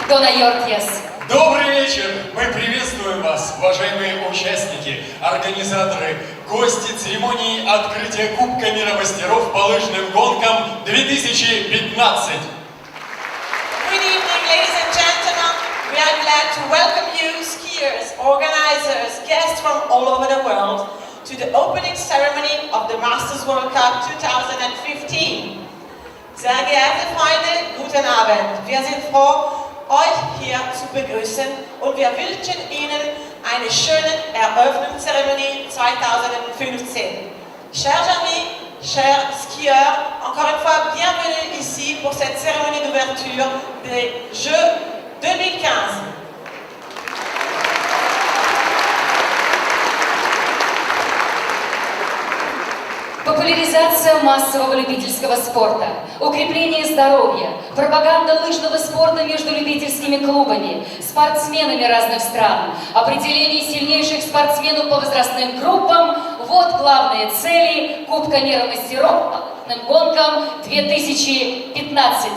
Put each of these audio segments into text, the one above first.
Dona Yorkies. Добрый вечер! Мы приветствуем вас, уважаемые участники, организаторы, гости церемонии открытия Кубка мира мастеров по лыжным гонкам 2015. Good evening, ladies and gentlemen. We are glad to welcome you, skiers, organizers, guests from all over the world, to the opening ceremony of the Masters World Cup 2015. Sehr geehrte Freunde, guten Abend. Wir sind froh, euch hier zu begrüßen und wir wünschen Ihnen eine schöne Eröffnungszeremonie 2015. Chers amis, chers skieurs, encore une fois, bienvenue ici pour cette cérémonie d'ouverture des Jeux 2015. Популяризация массового любительского спорта, укрепление здоровья, пропаганда лыжного спорта между любительскими клубами, спортсменами разных стран, определение сильнейших спортсменов по возрастным группам – вот главные цели Кубка мира мастеров по лыжным гонкам 2015.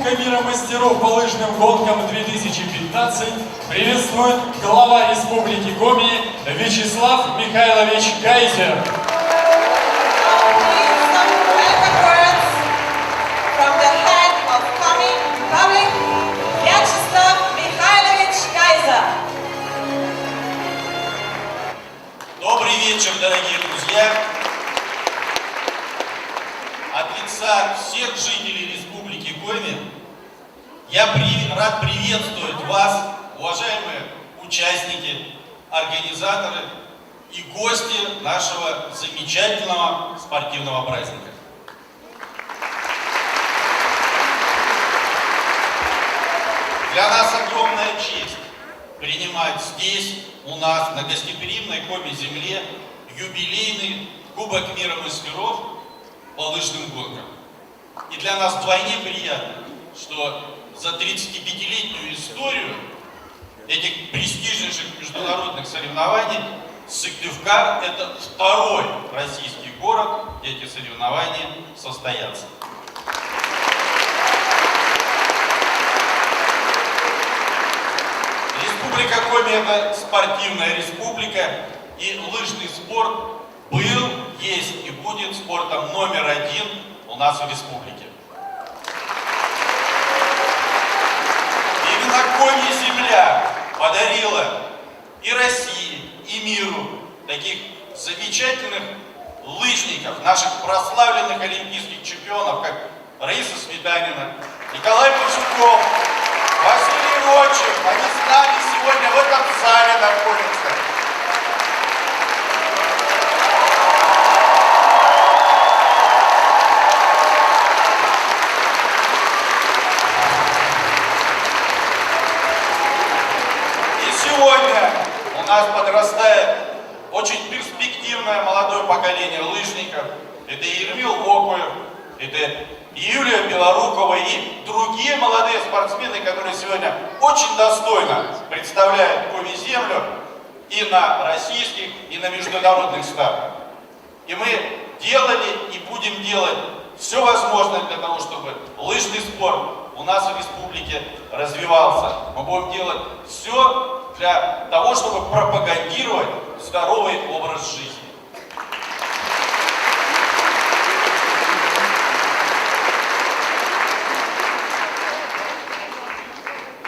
Кубка мира мастеров по лыжным гонкам 2015 приветствует глава Республики Коми Вячеслав Михайлович Гайзер. From the head of Komi Republic, Vyacheslav Mikhailovich Geyser. Добрый вечер, дорогие друзья! От лица всех жителей Республики Коми я рад приветствовать вас, уважаемые участники, организаторы и гости нашего замечательного спортивного праздника. Для нас огромная честь принимать здесь, у нас, на гостеприимной Коми-земле, юбилейный Кубок мира мастеров по лыжным гонкам. И для нас вдвойне приятно, что за 35-летнюю историю этих престижнейших международных соревнований Сыктывкар – это второй российский город, где эти соревнования состоятся. Республика Коми – это спортивная республика, и лыжный спорт был, есть и будет спортом номер один у нас в республике. Именно Коми-земля подарила и России, и миру таких замечательных лыжников, наших прославленных олимпийских чемпионов, как Раиса Сметанина, Николай Павчуков, Василий Рочев. Они с нами сегодня в этом зале находятся. И сегодня у нас подрастает очень перспективное молодое поколение лыжников. Это Ермил Окуев, это Юлия Белорукова и другие молодые спортсмены, которые сегодня очень достойно представляют Коми-землю и на российских, и на международных стартах. И мы делали и будем делать все возможное для того, чтобы лыжный спорт у нас в республике развивался. Мы будем делать все для того, чтобы пропагандировать здоровый образ жизни.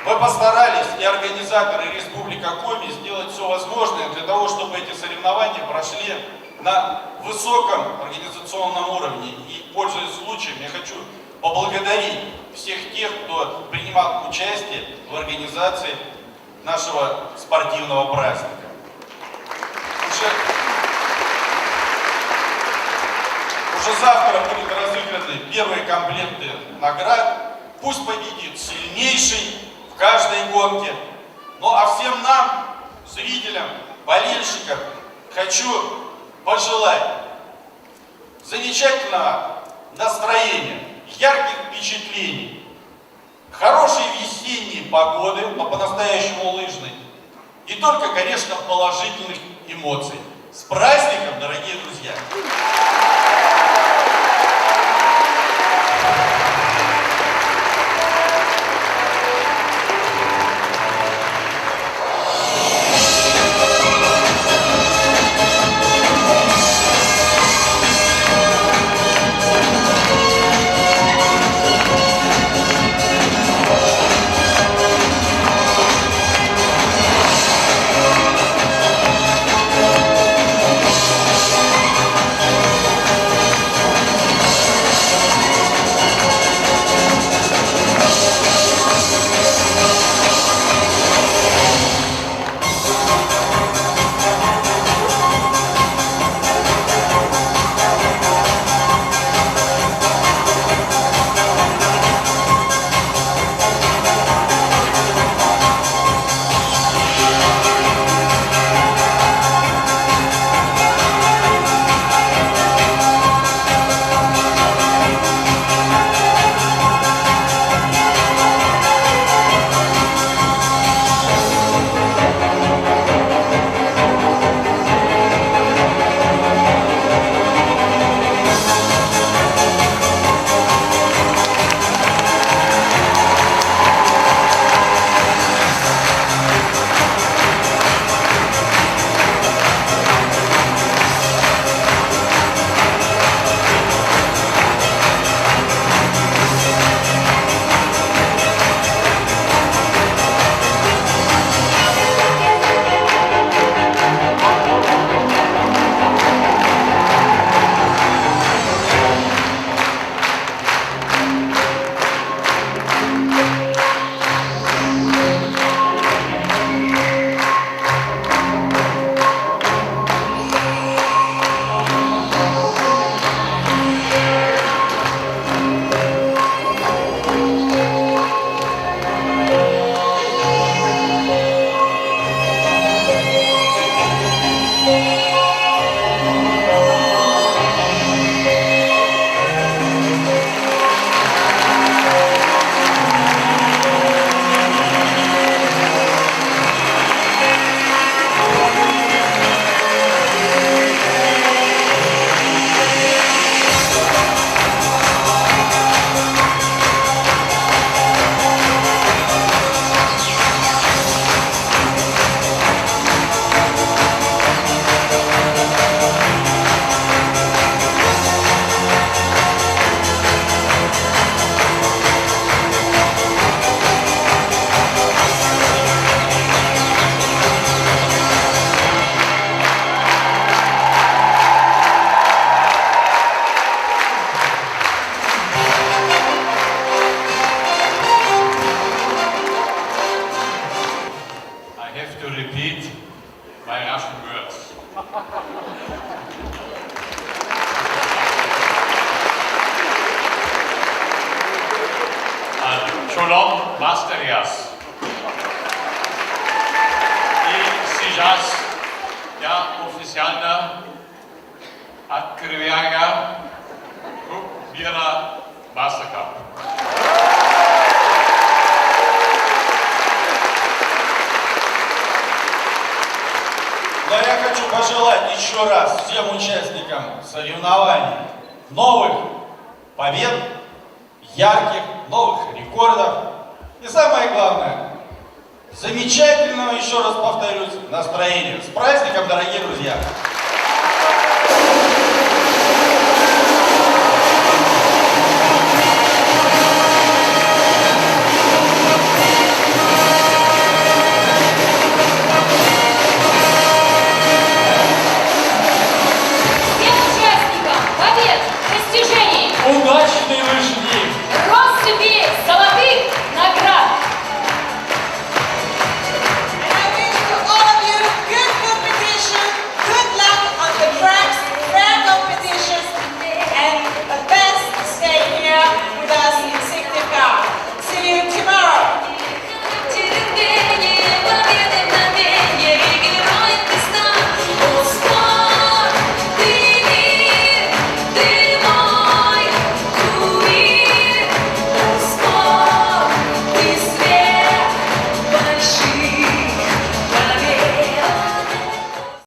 Мы постарались, и организаторы Республика Коми, сделать все возможное для того, чтобы эти соревнования прошли на высоком организационном уровне. И, пользуясь случаем, я хочу поблагодарить всех тех, кто принимал участие в организации нашего спортивного праздника. Уже завтра будут разыграны первые комплекты наград. Пусть победит сильнейший в каждой гонке. Ну а всем нам, зрителям, болельщикам, хочу пожелать замечательного настроения, ярких впечатлений, хорошей весенней погоды, но по-настоящему лыжной, и только, конечно, положительных эмоций. С праздником, дорогие друзья! bei Russian words. Shalom, Masterias. И сейчас я официально открываю Кубок мира Mastercup. Но я хочу пожелать еще раз всем участникам соревнований новых побед, ярких, новых рекордов. И самое главное, замечательного, еще раз повторюсь, настроения. С праздником, дорогие друзья!